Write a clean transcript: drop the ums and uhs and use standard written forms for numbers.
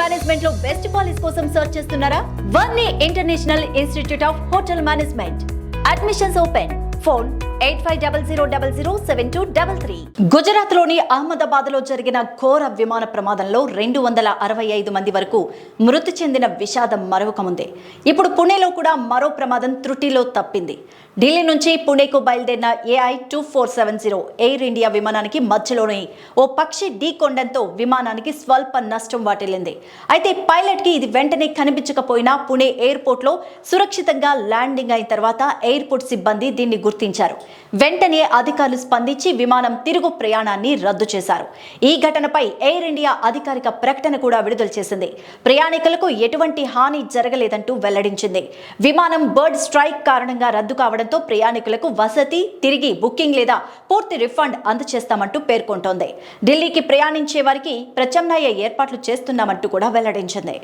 Management లో best college కోసం search చేస్తున్నారా? Varni International Institute of Hotel Management. Admissions open. Phone 8500007233. Gujarat లోని అహ్మదాబాద్ లో జరిగిన ఘోర విమాన ప్రమాదంలో 265 మంది వరకు మృతి చెందిన విషాదం మరొకముందే. ఇప్పుడు పుణేలో కూడా మరో ప్రమాదం త్రుటిలో తప్పింది. ఢిల్లీ నుంచి పుణేకు బయలుదేరిన AI-2470 ఎయిర్ ఇండియా విమానానికి మధ్యలోనే ఓ పక్షి ఢీకొనడంతో విమానానికి స్వల్ప నష్టం వాటిల్లింది. అయితే పైలట్ కి ఇది వెంటనే కనిపించకపోయినా పుణే ఎయిర్పోర్ట్ లో సురక్షితంగా ల్యాండింగ్ అయిన తర్వాత ఎయిర్పోర్ట్ సిబ్బంది దీన్ని గుర్తించారు. వెంటనే అధికారులు స్పందించి విమానం తిరుగు ప్రయాణాన్ని రద్దు చేశారు. ఈ ఘటనపై ఎయిర్ ఇండియా అధికారిక ప్రకటన కూడా విడుదల చేసింది. ప్రయాణికులకు ఎటువంటి హాని జరగలేదంటూ వెల్లడించింది. విమానం బర్డ్ స్ట్రైక్ కారణంగా రద్దు కావడంతో ప్రయాణికులకు వసతి, తిరిగి బుకింగ్ లేదా పూర్తి రిఫండ్ అందజేస్తామంటూ పేర్కొంటోంది. ఢిల్లీకి ప్రయాణించే వారికి ప్రత్యామ్నాయ ఏర్పాట్లు చేస్తున్నామంటూ కూడా వెల్లడించింది.